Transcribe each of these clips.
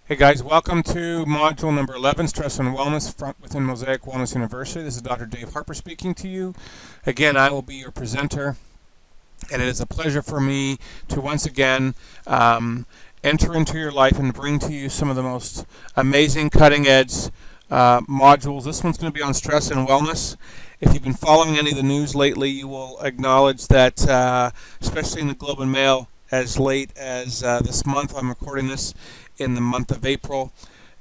Hey guys, welcome to module number 11, Stress and Wellness within Mosaic Wellness University. This is Dr. Dave Harper speaking to you. Again, I will be your presenter, and it is a pleasure for me to once again enter into your life and bring to you some of the most amazing cutting-edge modules. This one's going to be on stress and wellness. If you've been following any of the news lately, you will acknowledge that, especially in the Globe and Mail, as late as this month, I'm recording this in the month of April,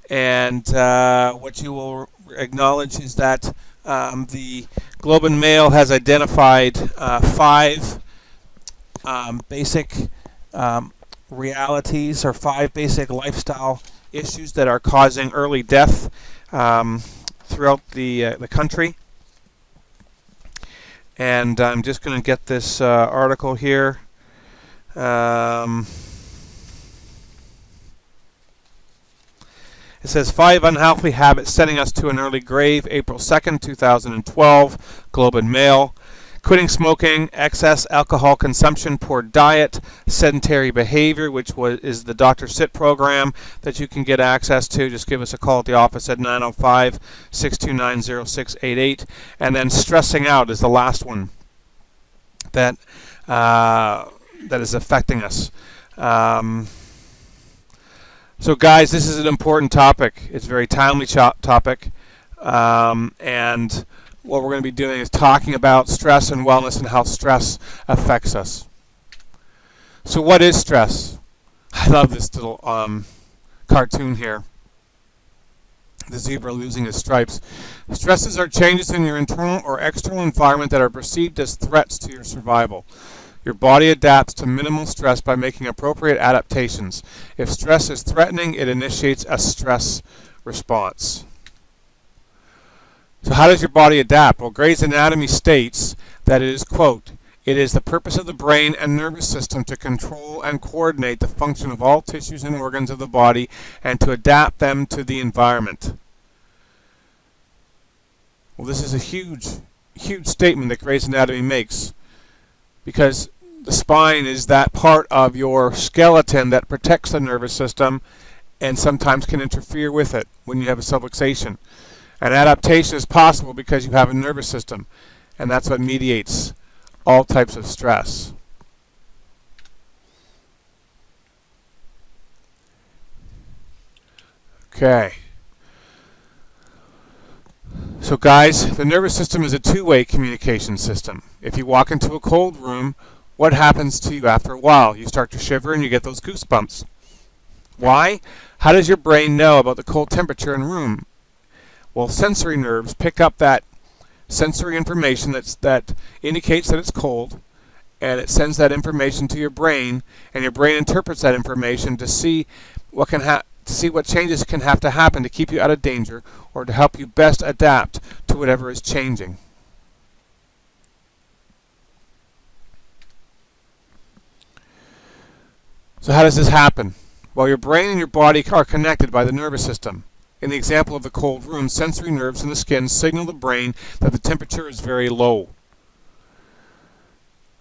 and what you will acknowledge is that the Globe and Mail has identified five basic realities or five basic lifestyle issues that are causing early death throughout the country. And I'm just going to get this article here. It says 5 unhealthy habits sending us to an early grave, April 2nd, 2012, Globe and Mail. Quitting smoking, excess alcohol consumption, poor diet, sedentary behavior, which is the Dr. Sit program that you can get access to. Just give us a call at the office at 905-629-0688. And then stressing out is the last one that is affecting us. So guys, this is an important topic. It's a very timely topic. And what we're going to be doing is talking about stress and wellness and how stress affects us. So what is stress? I love this little cartoon here. The zebra losing his stripes. Stresses are changes in your internal or external environment that are perceived as threats to your survival. Your body adapts to minimal stress by making appropriate adaptations. If stress is threatening, it initiates a stress response. So how does your body adapt? Well, Gray's Anatomy states that it is, quote, "It is the purpose of the brain and nervous system to control and coordinate the function of all tissues and organs of the body and to adapt them to the environment." Well, this is a huge, huge statement that Gray's Anatomy makes, because the spine is that part of your skeleton that protects the nervous system and sometimes can interfere with it when you have a subluxation. And adaptation is possible because you have a nervous system, and that's what mediates all types of stress. Okay. So guys, the nervous system is a two-way communication system. If you walk into a cold room, what happens to you after a while? You start to shiver and you get those goosebumps. Why? How does your brain know about the cold temperature in a room? Well, sensory nerves pick up that sensory information that indicates that it's cold, and it sends that information to your brain, and your brain interprets that information to see what changes can have to happen to keep you out of danger or to help you best adapt to whatever is changing. So how does this happen? Well, your brain and your body are connected by the nervous system. In the example of the cold room, sensory nerves in the skin signal the brain that the temperature is very low.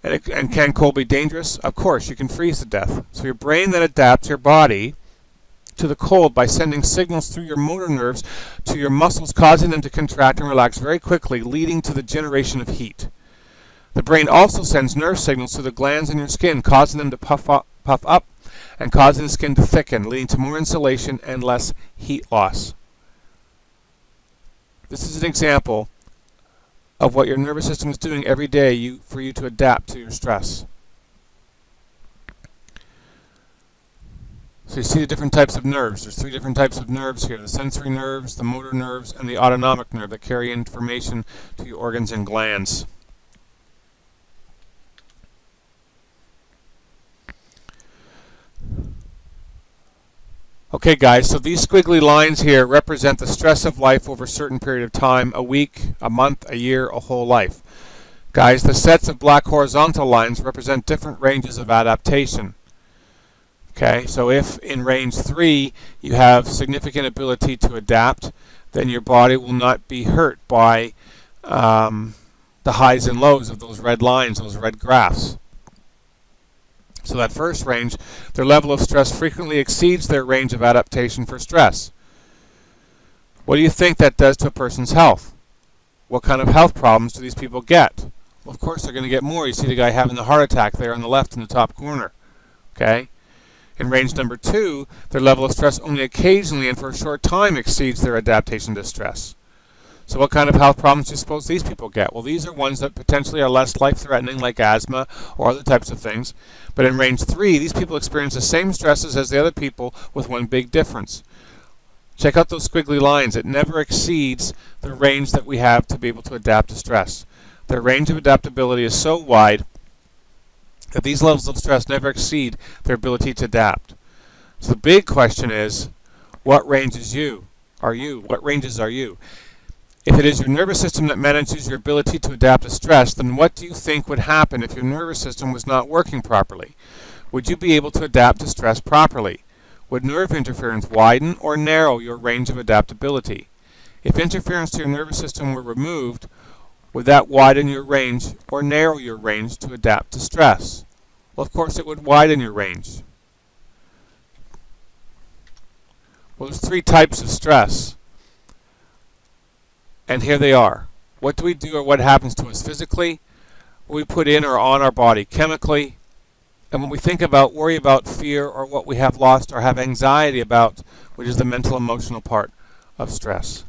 And can cold be dangerous? Of course, you can freeze to death. So your brain then adapts your body to the cold by sending signals through your motor nerves to your muscles, causing them to contract and relax very quickly, leading to the generation of heat. The brain also sends nerve signals to the glands in your skin, causing them to puff up and causing the skin to thicken, leading to more insulation and less heat loss. This is an example of what your nervous system is doing every day for you to adapt to your stress. So you see the different types of nerves. There's 3 different types of nerves here: the sensory nerves, the motor nerves, and the autonomic nerve that carry information to your organs and glands. Okay guys, so these squiggly lines here represent the stress of life over a certain period of time: a week, a month, a year, a whole life. Guys, the sets of black horizontal lines represent different ranges of adaptation. Okay, so if in range 3 you have significant ability to adapt, then your body will not be hurt by the highs and lows of those red lines, those red graphs. So that first range, their level of stress frequently exceeds their range of adaptation for stress. What do you think that does to a person's health? What kind of health problems do these people get? Well, of course, they're going to get more. You see the guy having the heart attack there on the left in the top corner. Okay? In range number 2, their level of stress only occasionally and for a short time exceeds their adaptation to stress. So what kind of health problems do you suppose these people get? Well, these are ones that potentially are less life-threatening, like asthma or other types of things. But in range 3, these people experience the same stresses as the other people with one big difference. Check out those squiggly lines. It never exceeds the range that we have to be able to adapt to stress. Their range of adaptability is so wide that these levels of stress never exceed their ability to adapt. So the big question is, what ranges are you? What ranges are you? If it is your nervous system that manages your ability to adapt to stress, then what do you think would happen if your nervous system was not working properly? Would you be able to adapt to stress properly? Would nerve interference widen or narrow your range of adaptability? If interference to your nervous system were removed, would that widen your range or narrow your range to adapt to stress? Well, of course, it would widen your range. Well, there's 3 types of stress. And here they are. What do we do or what happens to us physically? What we put in or on our body chemically. And when we think about, worry about fear or what we have lost or have anxiety about, which is the mental emotional part of stress.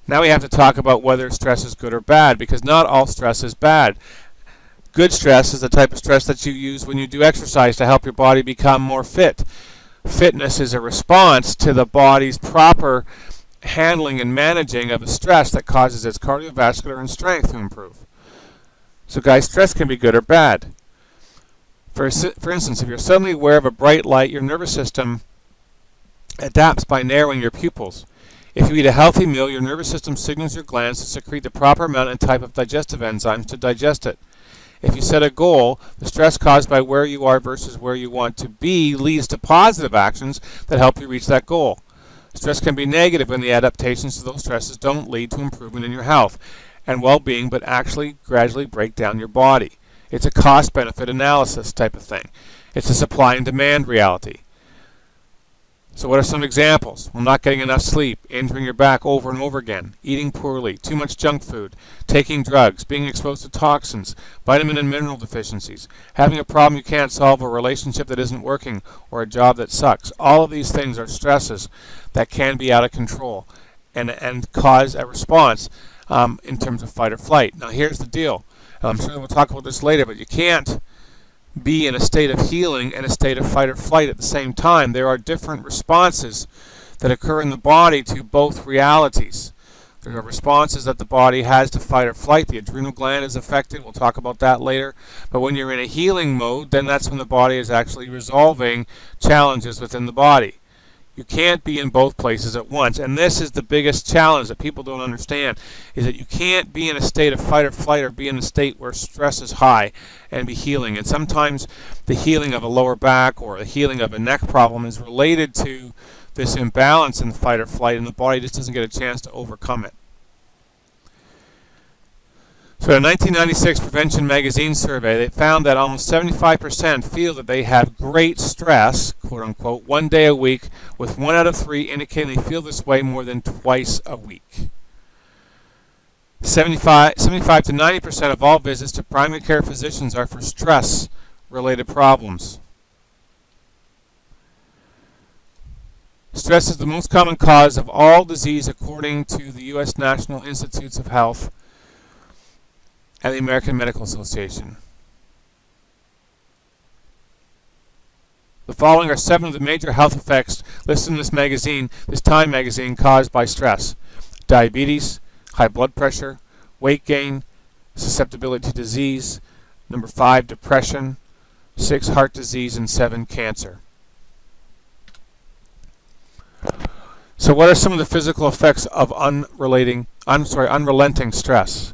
Now we have to talk about whether stress is good or bad, because not all stress is bad. Good stress is the type of stress that you use when you do exercise to help your body become more fit. Fitness is a response to the body's proper handling and managing of a stress that causes its cardiovascular and strength to improve. So guys, stress can be good or bad. For instance, if you're suddenly aware of a bright light, your nervous system adapts by narrowing your pupils. If you eat a healthy meal, your nervous system signals your glands to secrete the proper amount and type of digestive enzymes to digest it. If you set a goal, the stress caused by where you are versus where you want to be leads to positive actions that help you reach that goal. Stress can be negative when the adaptations to those stresses don't lead to improvement in your health and well-being, but actually gradually break down your body. It's a cost-benefit analysis type of thing. It's a supply and demand reality. So what are some examples? Well, not getting enough sleep, injuring your back over and over again, eating poorly, too much junk food, taking drugs, being exposed to toxins, vitamin and mineral deficiencies, having a problem you can't solve, a relationship that isn't working, or a job that sucks. All of these things are stresses that can be out of control and cause a response in terms of fight or flight. Now here's the deal. I'm sure we'll talk about this later, but you can't be in a state of healing and a state of fight or flight at the same time. There are different responses that occur in the body to both realities. There are responses that the body has to fight or flight. The adrenal gland is affected. We'll talk about that later. But when you're in a healing mode, then that's when the body is actually resolving challenges within the body. You can't be in both places at once. And this is the biggest challenge that people don't understand, is that you can't be in a state of fight or flight or be in a state where stress is high and be healing. And sometimes the healing of a lower back or the healing of a neck problem is related to this imbalance in fight or flight, and the body just doesn't get a chance to overcome it. So in a 1996 Prevention Magazine survey, they found that almost 75% feel that they have great stress, quote unquote, 1 day a week, with 1 out of 3 indicating they feel this way more than twice a week. 75 to 90% of all visits to primary care physicians are for stress-related problems. Stress is the most common cause of all disease according to the U.S. National Institutes of Health and the American Medical Association. The following are 7 of the major health effects listed in this Time magazine, caused by stress: diabetes, high blood pressure, weight gain, susceptibility to disease, number 5, depression, 6, heart disease, and 7, cancer. So what are some of the physical effects of unrelenting stress?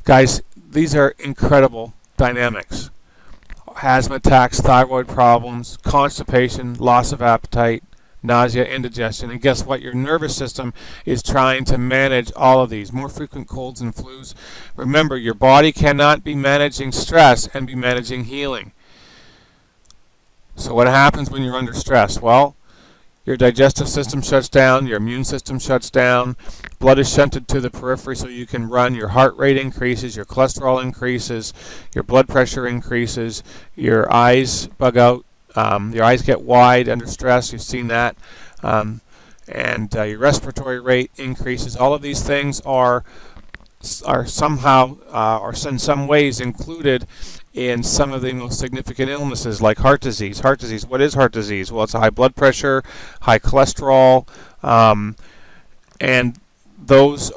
Guys, these are incredible dynamics. Asthma attacks, thyroid problems, constipation, loss of appetite, nausea, indigestion. And guess what? Your nervous system is trying to manage all of these. More frequent colds and flus. Remember, your body cannot be managing stress and be managing healing. So what happens when you're under stress? Well, your digestive system shuts down, your immune system shuts down, blood is shunted to the periphery so you can run, your heart rate increases, your cholesterol increases, your blood pressure increases, your eyes bug out, your eyes get wide under stress, you've seen that, and your respiratory rate increases. All of these things are somehow, or in some ways, included in some of the most significant illnesses like heart disease. Heart disease, what is heart disease? Well, it's high blood pressure, high cholesterol, and those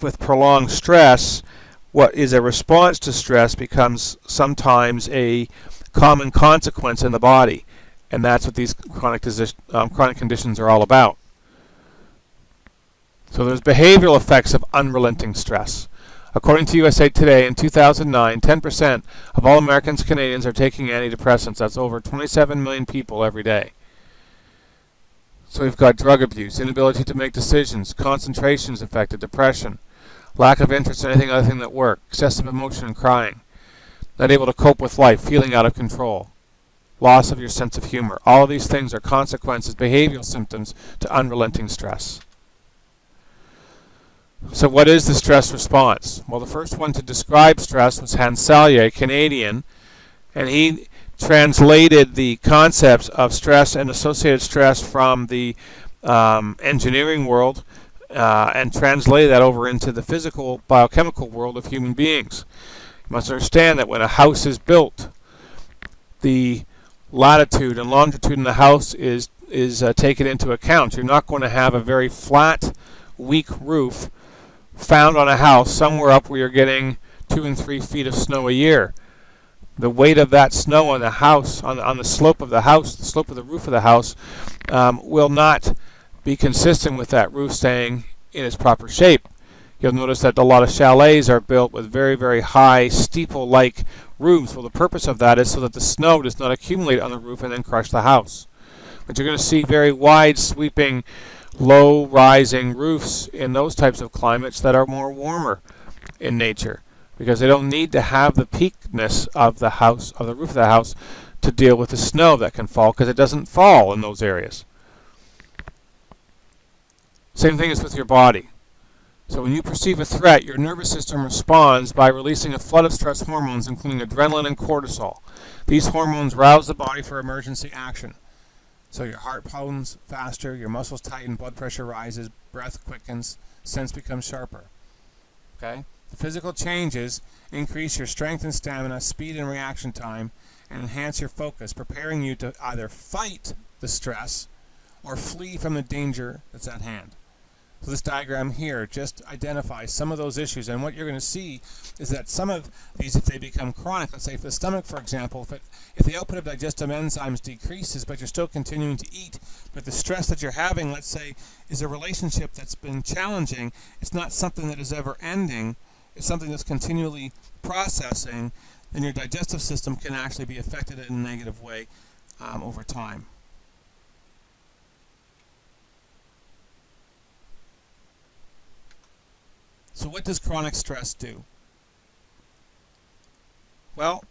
with prolonged stress, what is a response to stress becomes sometimes a common consequence in the body, and that's what these chronic conditions are all about. So there's behavioral effects of unrelenting stress. According to USA Today, in 2009, 10% of all Americans and Canadians are taking antidepressants. That's over 27 million people every day. So we've got drug abuse, inability to make decisions, concentration is affected, depression, lack of interest in anything other than at work, excessive emotion and crying, not able to cope with life, feeling out of control, loss of your sense of humor. All of these things are consequences, behavioral symptoms to unrelenting stress. So what is the stress response? Well, the first one to describe stress was M.O.S.A.I, a Canadian, and he translated the concepts of stress and associated stress from the engineering world and translated that over into the physical, biochemical world of human beings. You must understand that when a house is built, the latitude and longitude in the house is taken into account. You're not going to have a very flat, weak roof found on a house somewhere up where you're getting 2 and 3 feet of snow a year. The weight of that snow on the house, on the slope of the house, the slope of the roof of the house, will not be consistent with that roof staying in its proper shape. You'll notice that a lot of chalets are built with very, very high steeple-like roofs. Well, the purpose of that is so that the snow does not accumulate on the roof and then crush the house. But you're going to see very wide, sweeping, low-rising roofs in those types of climates that are more warmer in nature, because they don't need to have the peakness of the house, of the roof of the house, to deal with the snow that can fall, because it doesn't fall in those areas. Same thing is with your body. So when you perceive a threat, your nervous system responds by releasing a flood of stress hormones, including adrenaline and cortisol. These hormones rouse the body for emergency action. So your heart pounds faster, your muscles tighten, blood pressure rises, breath quickens, sense becomes sharper. Okay? The physical changes increase your strength and stamina, speed and reaction time, and enhance your focus, preparing you to either fight the stress or flee from the danger that's at hand. So this diagram here just identifies some of those issues, and what you're going to see is that some of these, if they become chronic, let's say for the stomach, for example, if the output of digestive enzymes decreases, but you're still continuing to eat, but the stress that you're having, let's say, is a relationship that's been challenging, it's not something that is ever ending, it's something that's continually processing, then your digestive system can actually be affected in a negative way over time. So what does chronic stress do? Well,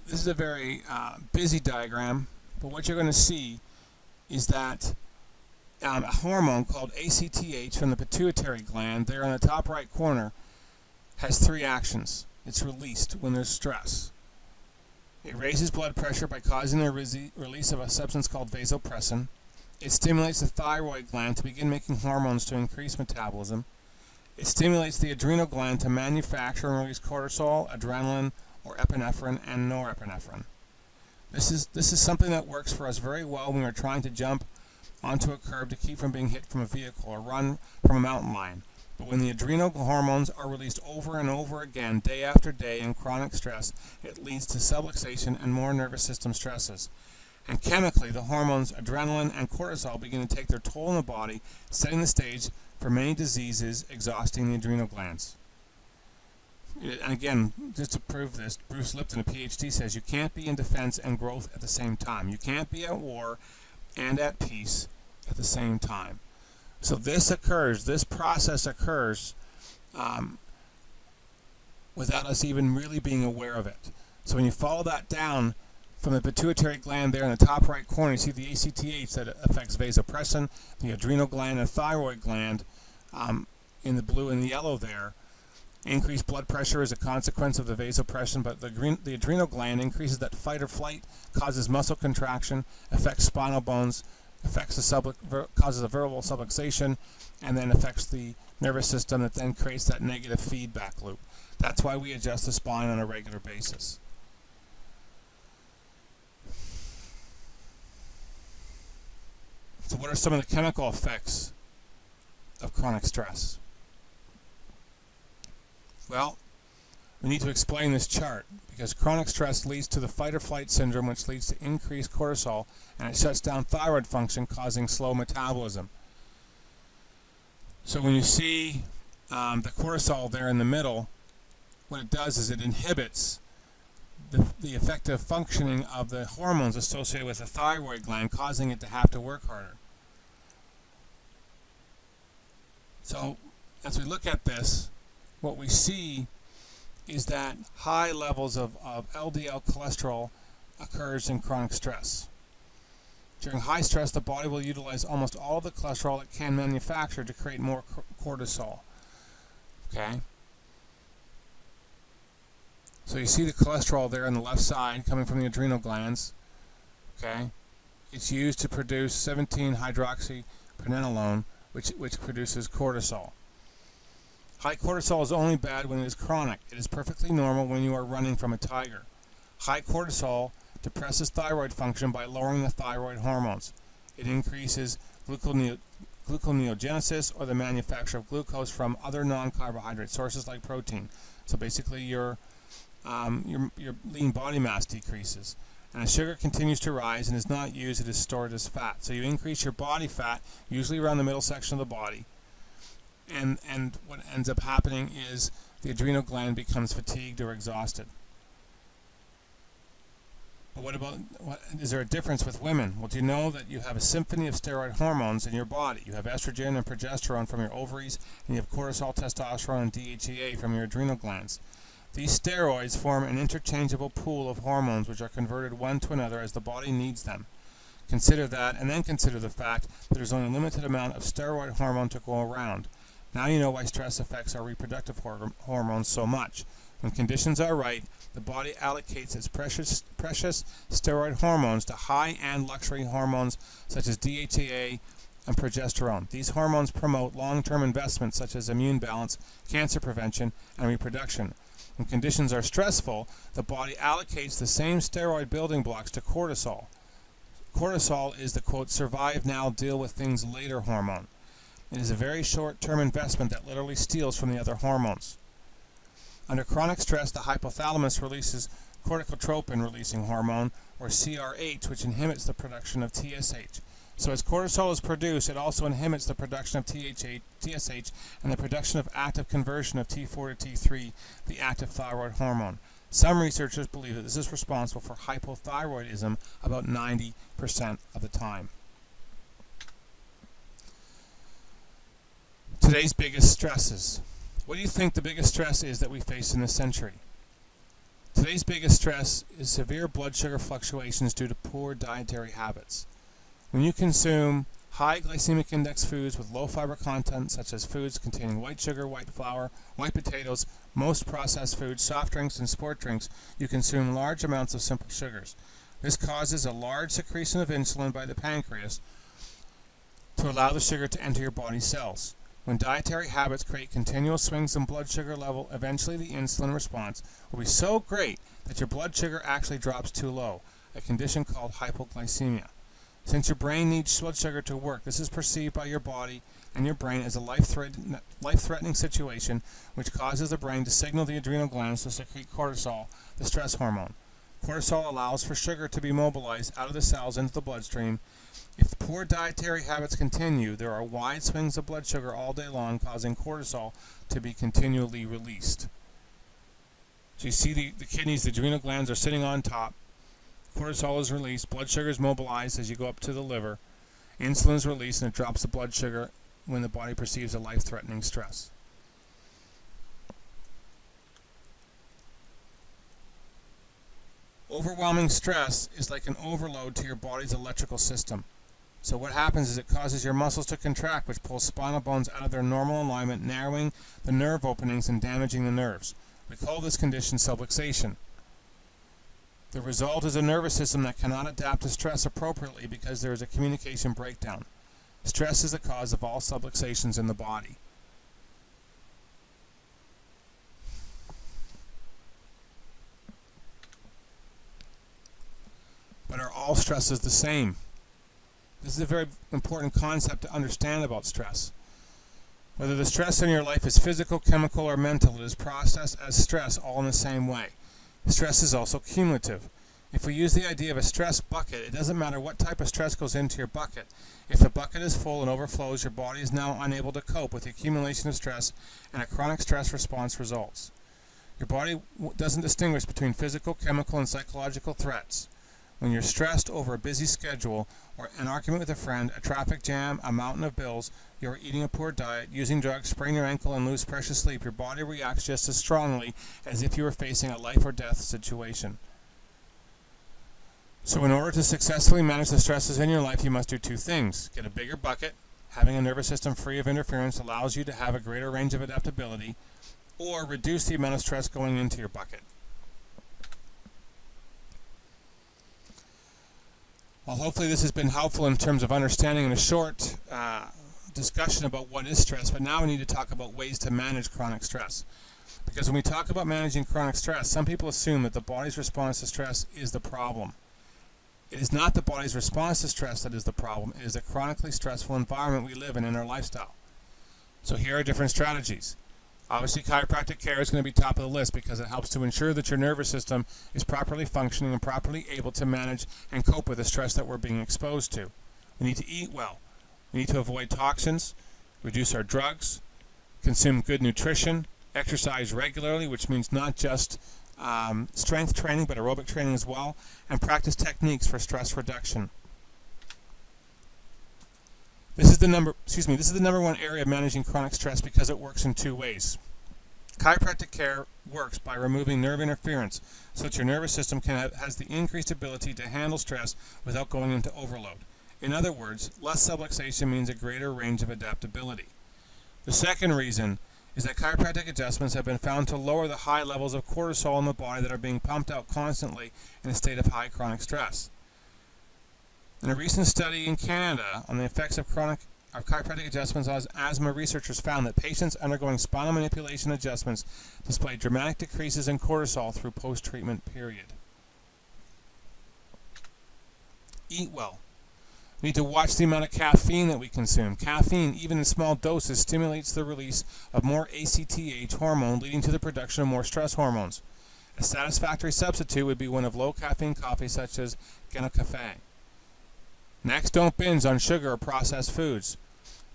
this is a very busy diagram, but what you're going to see is that a hormone called ACTH from the pituitary gland, there in the top right corner, has 3 actions. It's released when there's stress. It raises blood pressure by causing the release of a substance called vasopressin. It stimulates the thyroid gland to begin making hormones to increase metabolism. It stimulates the adrenal gland to manufacture and release cortisol, adrenaline, or epinephrine, and norepinephrine. This is something that works for us very well when we're trying to jump onto a curb to keep from being hit from a vehicle or run from a mountain lion. But when the adrenal hormones are released over and over again, day after day in chronic stress, it leads to subluxation and more nervous system stresses. And chemically, the hormones adrenaline and cortisol begin to take their toll on the body, setting the stage for many diseases exhausting the adrenal glands. And again, just to prove this, Bruce Lipton, a PhD, says you can't be in defense and growth at the same time. You can't be at war and at peace at the same time. So this process occurs without us even really being aware of it. So when you follow that down from the pituitary gland there in the top right corner, you see the ACTH that affects vasopressin, the adrenal gland and thyroid gland in the blue and the yellow there. Increased blood pressure is a consequence of the vasopressin, but the adrenal gland increases that fight or flight, causes muscle contraction, affects spinal bones, causes a vertebral subluxation, and then affects the nervous system that then creates that negative feedback loop. That's why we adjust the spine on a regular basis. So what are some of the chemical effects of chronic stress? Well, we need to explain this chart because chronic stress leads to the fight or flight syndrome, which leads to increased cortisol, and it shuts down thyroid function, causing slow metabolism. So when you see the cortisol there in the middle, what it does is it inhibits the effective functioning of the hormones associated with the thyroid gland, causing it to have to work harder. So as we look at this, what we see is that high levels of LDL cholesterol occurs in chronic stress. During high stress, the body will utilize almost all of the cholesterol it can manufacture to create more cortisol. Okay? So you see the cholesterol there on the left side coming from the adrenal glands. Okay? It's used to produce 17-hydroxypregnenolone, which produces cortisol. High cortisol is only bad when it is chronic. It is perfectly normal when you are running from a tiger. High cortisol depresses thyroid function by lowering the thyroid hormones. It increases gluconeogenesis, or the manufacture of glucose from other non-carbohydrate sources like protein. So basically your lean body mass decreases. And as sugar continues to rise and is not used, it is stored as fat. So you increase your body fat, usually around the middle section of the body. And what ends up happening is the adrenal gland becomes fatigued or exhausted. But is there a difference with women? Well, do you know that you have a symphony of steroid hormones in your body? You have estrogen and progesterone from your ovaries, and you have cortisol, testosterone, and DHEA from your adrenal glands. These steroids form an interchangeable pool of hormones which are converted one to another as the body needs them. Consider that, and then consider the fact that there's only a limited amount of steroid hormone to go around. Now you know why stress affects our reproductive hormones so much. When conditions are right, the body allocates its precious steroid hormones to high-end luxury hormones such as DHEA and progesterone. These hormones promote long-term investments such as immune balance, cancer prevention, and reproduction. When conditions are stressful, the body allocates the same steroid building blocks to cortisol. Cortisol is the, quote, survive now, deal with things later hormone. It is a very short-term investment that literally steals from the other hormones. Under chronic stress, the hypothalamus releases corticotropin-releasing hormone, or CRH, which inhibits the production of TSH. So as cortisol is produced, it also inhibits the production of TSH and the production of active conversion of T4 to T3, the active thyroid hormone. Some researchers believe that this is responsible for hypothyroidism about 90% of the time. Today's biggest stresses. What do you think the biggest stress is that we face in this century? Today's biggest stress is severe blood sugar fluctuations due to poor dietary habits. When you consume high glycemic index foods with low fiber content, such as foods containing white sugar, white flour, white potatoes, most processed foods, soft drinks, and sport drinks, you consume large amounts of simple sugars. This causes a large secretion of insulin by the pancreas to allow the sugar to enter your body cells. When dietary habits create continual swings in blood sugar level, eventually the insulin response will be so great that your blood sugar actually drops too low, a condition called hypoglycemia. Since your brain needs blood sugar to work, this is perceived by your body and your brain as a life-threatening situation, which causes the brain to signal the adrenal glands to secrete cortisol, the stress hormone. Cortisol allows for sugar to be mobilized out of the cells into the bloodstream. If poor dietary habits continue, there are wide swings of blood sugar all day long, causing cortisol to be continually released. So you see the kidneys, the adrenal glands are sitting on top. Cortisol is released. Blood sugar is mobilized as you go up to the liver. Insulin is released, and it drops the blood sugar when the body perceives a life-threatening stress. Overwhelming stress is like an overload to your body's electrical system. So what happens is it causes your muscles to contract, which pulls spinal bones out of their normal alignment, narrowing the nerve openings and damaging the nerves. We call this condition subluxation. The result is a nervous system that cannot adapt to stress appropriately because there is a communication breakdown. Stress is the cause of all subluxations in the body. But are all stresses the same? This is a very important concept to understand about stress. Whether the stress in your life is physical, chemical, or mental, it is processed as stress all in the same way. Stress is also cumulative. If we use the idea of a stress bucket, it doesn't matter what type of stress goes into your bucket. If the bucket is full and overflows, your body is now unable to cope with the accumulation of stress, and a chronic stress response results. Your body doesn't distinguish between physical, chemical, and psychological threats. When you're stressed over a busy schedule, or an argument with a friend, a traffic jam, a mountain of bills, you're eating a poor diet, using drugs, sprain your ankle, and lose precious sleep, your body reacts just as strongly as if you were facing a life or death situation. So in order to successfully manage the stresses in your life, you must do two things. Get a bigger bucket. Having a nervous system free of interference allows you to have a greater range of adaptability, or reduce the amount of stress going into your bucket. Well, hopefully this has been helpful in terms of understanding in a short discussion about what is stress, but now we need to talk about ways to manage chronic stress. Because when we talk about managing chronic stress, some people assume that the body's response to stress is the problem. It is not the body's response to stress that is the problem. It is the chronically stressful environment we live in our lifestyle. So here are different strategies. Obviously, chiropractic care is going to be top of the list because it helps to ensure that your nervous system is properly functioning and properly able to manage and cope with the stress that we're being exposed to. We need to eat well. We need to avoid toxins, reduce our drugs, consume good nutrition, exercise regularly, which means not just strength training but aerobic training as well, and practice techniques for stress reduction. This is the number one area of managing chronic stress because it works in two ways. Chiropractic care works by removing nerve interference so that your nervous system has the increased ability to handle stress without going into overload. In other words, less subluxation means a greater range of adaptability. The second reason is that chiropractic adjustments have been found to lower the high levels of cortisol in the body that are being pumped out constantly in a state of high chronic stress. In a recent study in Canada on the effects of chiropractic adjustments on asthma, researchers found that patients undergoing spinal manipulation adjustments displayed dramatic decreases in cortisol through post-treatment period. Eat well. We need to watch the amount of caffeine that we consume. Caffeine, even in small doses, stimulates the release of more ACTH hormone, leading to the production of more stress hormones. A satisfactory substitute would be one of low-caffeine coffee such as Cafe. Next, don't binge on sugar or processed foods.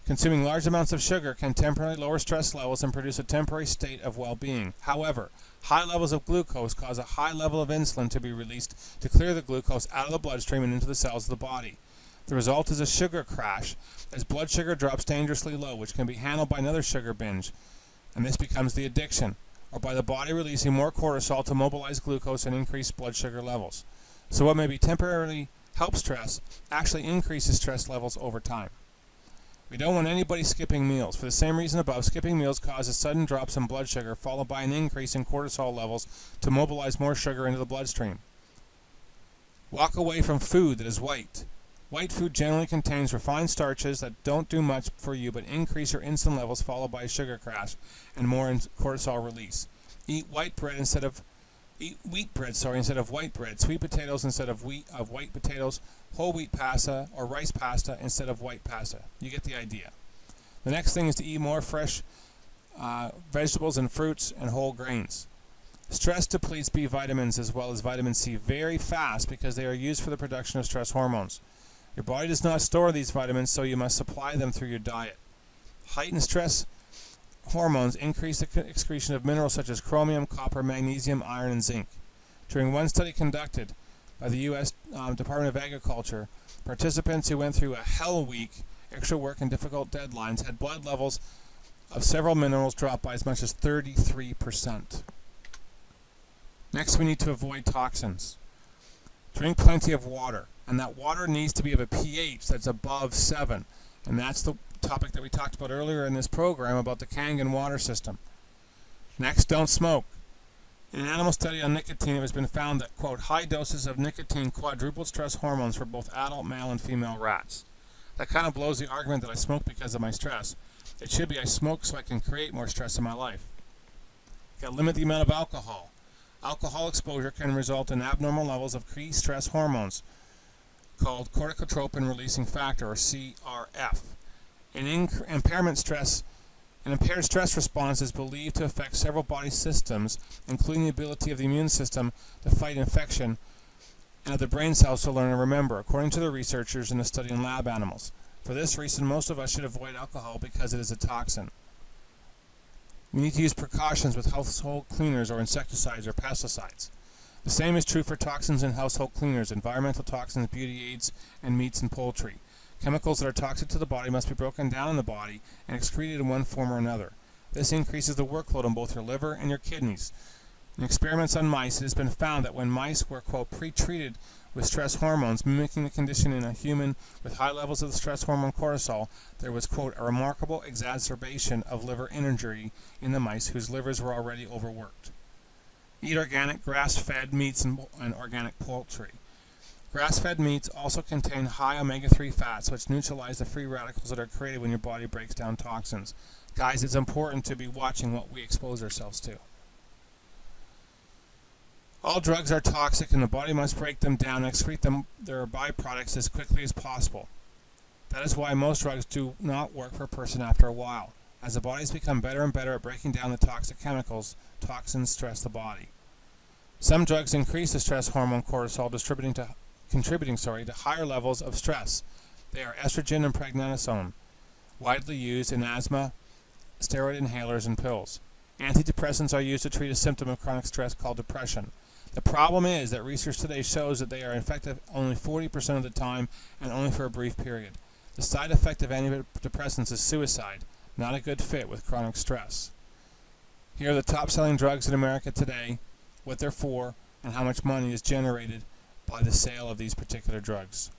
Consuming large amounts of sugar can temporarily lower stress levels and produce a temporary state of well-being. However, high levels of glucose cause a high level of insulin to be released to clear the glucose out of the bloodstream and into the cells of the body. The result is a sugar crash, as blood sugar drops dangerously low, which can be handled by another sugar binge, and this becomes the addiction, or by the body releasing more cortisol to mobilize glucose and increase blood sugar levels. So what may be temporarily help stress actually increases stress levels over time. We don't want anybody skipping meals. For the same reason above, skipping meals causes sudden drops in blood sugar followed by an increase in cortisol levels to mobilize more sugar into the bloodstream. Walk away from food that is white. White food generally contains refined starches that don't do much for you but increase your insulin levels followed by a sugar crash and more cortisol release. Eat wheat bread instead of white bread, sweet potatoes instead of white potatoes, whole wheat pasta or rice pasta instead of white pasta. You get the idea. The next thing is to eat more fresh vegetables and fruits and whole grains. Stress depletes B vitamins as well as vitamin C very fast because they are used for the production of stress hormones. Your body does not store these vitamins, so you must supply them through your diet. Heightened stress hormones increase the excretion of minerals such as chromium, copper, magnesium, iron, and zinc. During one study conducted by the U.S. Department of Agriculture, participants who went through a hell week, extra work, and difficult deadlines had blood levels of several minerals drop by as much as 33%. Next, we need to avoid toxins. Drink plenty of water, and that water needs to be of a pH that's above 7. And that's the topic that we talked about earlier in this program about the Kangen water system. Next, don't smoke. In an animal study on nicotine, it has been found that, quote, high doses of nicotine quadrupled stress hormones for both adult male and female rats. That kind of blows the argument that I smoke because of my stress. It should be I smoke so I can create more stress in my life. You got to limit the amount of alcohol. Alcohol exposure can result in abnormal levels of key stress hormones called corticotropin-releasing factor, or CRF. An impaired stress response is believed to affect several body systems, including the ability of the immune system to fight infection and of the brain cells to learn and remember, according to the researchers in a study in lab animals. For this reason, most of us should avoid alcohol because it is a toxin. We need to use precautions with household cleaners or insecticides or pesticides. The same is true for toxins in household cleaners, environmental toxins, beauty aids, and meats and poultry. Chemicals that are toxic to the body must be broken down in the body and excreted in one form or another. This increases the workload on both your liver and your kidneys. In experiments on mice, it has been found that when mice were, quote, pre-treated with stress hormones, mimicking the condition in a human with high levels of the stress hormone cortisol, there was, quote, a remarkable exacerbation of liver injury in the mice whose livers were already overworked. Eat organic, grass-fed meats and organic poultry. Grass-fed meats also contain high omega-3 fats, which neutralize the free radicals that are created when your body breaks down toxins. Guys, it's important to be watching what we expose ourselves to. All drugs are toxic, and the body must break them down and excrete their byproducts as quickly as possible. That is why most drugs do not work for a person after a while. As the bodies become better and better at breaking down the toxic chemicals, toxins stress the body. Some drugs increase the stress hormone cortisol, contributing to higher levels of stress. They are estrogen and prednisone, widely used in asthma, steroid inhalers, and pills. Antidepressants are used to treat a symptom of chronic stress called depression. The problem is that research today shows that they are effective only 40% of the time and only for a brief period. The side effect of antidepressants is suicide, not a good fit with chronic stress. Here are the top-selling drugs in America today, what they're for, and how much money is generated by the sale of these particular drugs.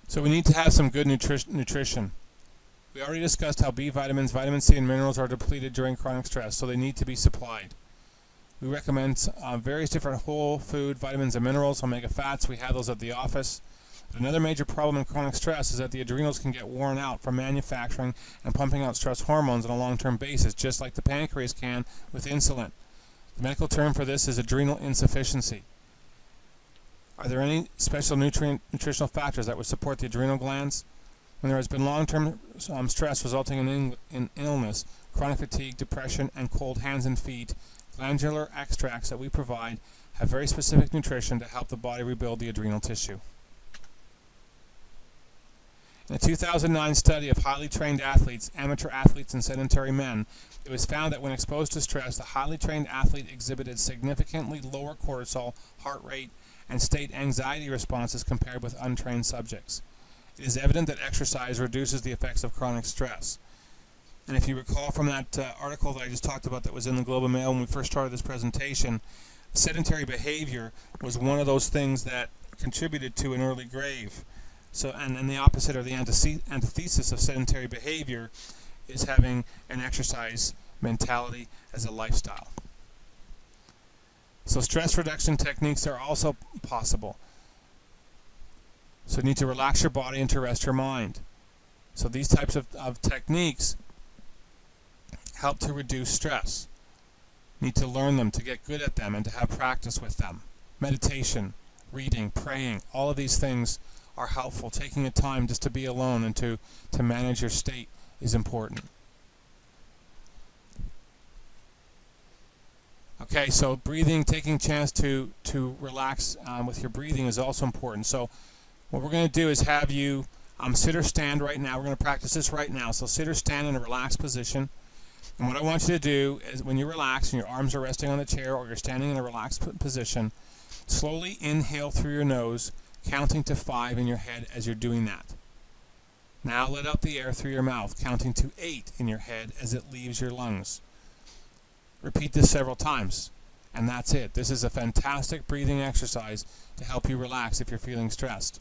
So we need to have some good nutrition. We already discussed how B vitamins, vitamin C, and minerals are depleted during chronic stress, so they need to be supplied. We recommend various different whole food vitamins and minerals, omega fats. We have those at the office. But another major problem in chronic stress is that the adrenals can get worn out from manufacturing and pumping out stress hormones on a long-term basis, just like the pancreas can with insulin. The medical term for this is adrenal insufficiency. Are there any special nutritional factors that would support the adrenal glands? When there has been long-term stress resulting in illness, chronic fatigue, depression, and cold hands and feet, glandular extracts that we provide have very specific nutrition to help the body rebuild the adrenal tissue. In a 2009 study of highly trained athletes, amateur athletes, and sedentary men, it was found that when exposed to stress, the highly trained athlete exhibited significantly lower cortisol, heart rate, and state anxiety responses compared with untrained subjects. It is evident that exercise reduces the effects of chronic stress. And if you recall from that article that I just talked about that was in the Globe and Mail when we first started this presentation, sedentary behavior was one of those things that contributed to an early grave. So, and the opposite or the antithesis of sedentary behavior is having an exercise mentality as a lifestyle. So stress reduction techniques are also possible. So you need to relax your body and to rest your mind. So these types of techniques help to reduce stress. You need to learn them, to get good at them, and to have practice with them. Meditation, reading, praying, all of these things are helpful. Taking the time just to be alone and to manage your state is important. Okay, so breathing, taking a chance to relax with your breathing is also important. So What we're going to do is have you sit or stand right now. We're going to practice this right now. So sit or stand in a relaxed position. And what I want you to do is when you relax and your arms are resting on the chair or you're standing in a relaxed position, slowly inhale through your nose, counting to 5 in your head as you're doing that. Now let out the air through your mouth, counting to 8 in your head as it leaves your lungs. Repeat this several times, and that's it. This is a fantastic breathing exercise to help you relax if you're feeling stressed.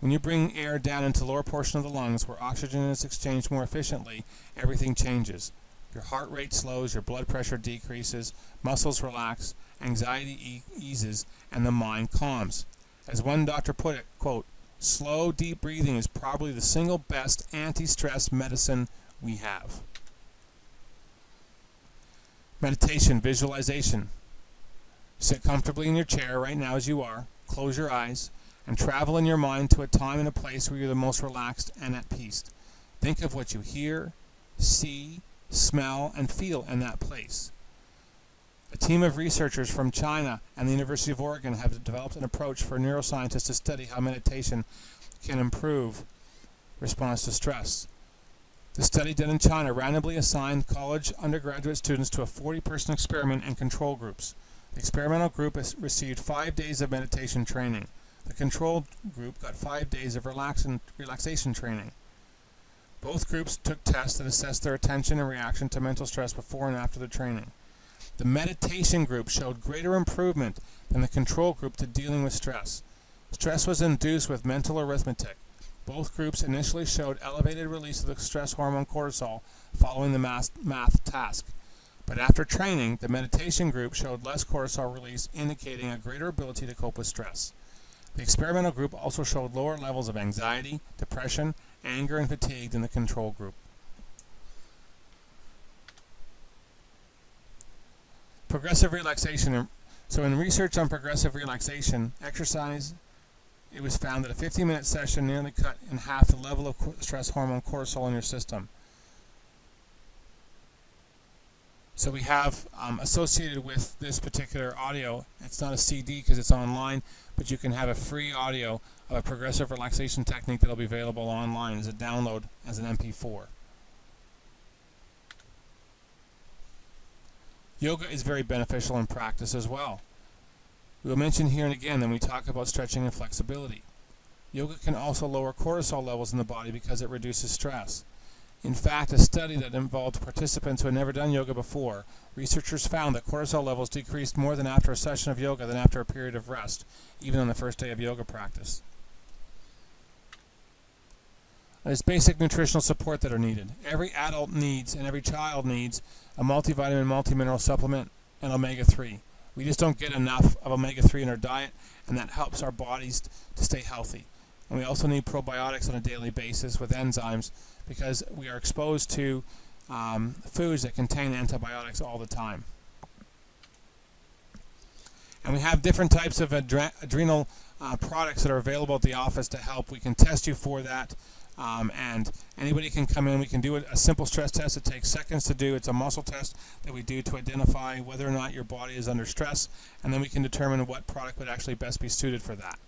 When you bring air down into the lower portion of the lungs where oxygen is exchanged more efficiently, everything changes. Your heart rate slows, your blood pressure decreases, muscles relax, anxiety eases, and the mind calms. As one doctor put it, quote, "Slow, deep breathing is probably the single best anti-stress medicine we have." Meditation, visualization. Sit comfortably in your chair right now as you are, close your eyes, and travel in your mind to a time and a place where you're the most relaxed and at peace. Think of what you hear, see, smell, and feel in that place. A team of researchers from China and the University of Oregon have developed an approach for neuroscientists to study how meditation can improve response to stress. The study done in China randomly assigned college undergraduate students to a 40-person experiment and control groups. The experimental group received 5 days of meditation training. The control group got 5 days of relaxation training. Both groups took tests that assessed their attention and reaction to mental stress before and after the training. The meditation group showed greater improvement than the control group to dealing with stress. Stress was induced with mental arithmetic. Both groups initially showed elevated release of the stress hormone cortisol following the math task. But after training, the meditation group showed less cortisol release, indicating a greater ability to cope with stress. The experimental group also showed lower levels of anxiety, depression, anger, and fatigue than the control group. Progressive relaxation. So in research on progressive relaxation exercise, it was found that a 15-minute session nearly cut in half the level of stress hormone cortisol in your system. So we have associated with this particular audio, it's not a CD because it's online, but you can have a free audio of a progressive relaxation technique that will be available online as a download as an MP4. Yoga is very beneficial in practice as well. We will mention here and again when we talk about stretching and flexibility. Yoga can also lower cortisol levels in the body because it reduces stress. In fact, a study that involved participants who had never done yoga before, researchers found that cortisol levels decreased more than after a session of yoga than after a period of rest, even on the first day of yoga practice. There's basic nutritional support that are needed. Every adult needs and every child needs a multivitamin, multimineral supplement and omega-3. We just don't get enough of omega-3 in our diet, and that helps our bodies to stay healthy. And we also need probiotics on a daily basis with enzymes because we are exposed to foods that contain antibiotics all the time. And we have different types of adrenal products that are available at the office to help. We can test you for that. And anybody can come in. We can do a simple stress test. It takes seconds to do. It's a muscle test that we do to identify whether or not your body is under stress, and then we can determine what product would actually best be suited for that.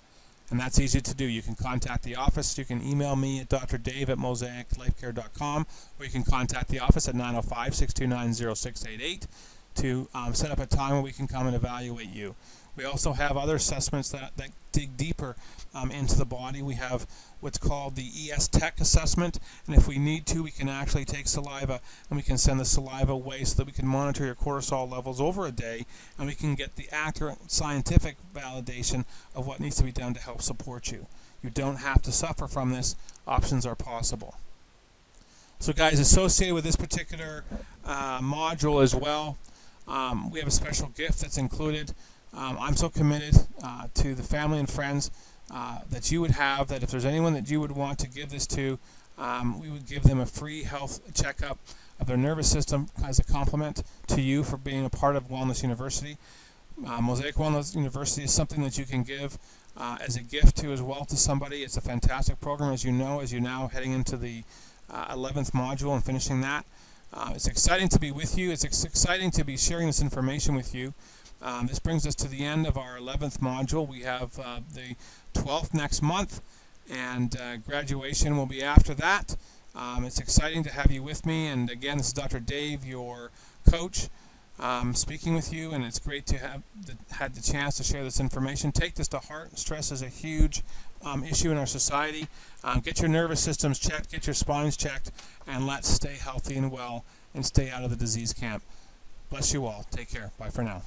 And that's easy to do. You can contact the office. You can email me at drdave@mosaiclifecare.com, or you can contact the office at 905-629-0688 to set up a time where we can come and evaluate you. We also have other assessments that dig deeper into the body. We have what's called the ES-TEC assessment, and if we need to, we can actually take saliva and we can send the saliva away so that we can monitor your cortisol levels over a day, and we can get the accurate scientific validation of what needs to be done to help support you. You don't have to suffer from this. Options are possible. So guys, associated with this particular module as well, we have a special gift that's included. I'm so committed to the family and friends that you would have, that if there's anyone that you would want to give this to, we would give them a free health checkup of their nervous system as a compliment to you for being a part of Wellness University. Mosaic Wellness University is something that you can give as a gift to as well to somebody. It's a fantastic program, as you're now heading into the 11th module and finishing that. It's exciting to be with you. It's exciting to be sharing this information with you. This brings us to the end of our 11th module. We have the 12th next month, and graduation will be after that. It's exciting to have you with me, and again, this is Dr. Dave, your coach, speaking with you, and it's great to have had the chance to share this information. Take this to heart. Stress is a huge issue in our society. Get your nervous systems checked, get your spines checked, and let's stay healthy and well and stay out of the disease camp. Bless you all. Take care. Bye for now.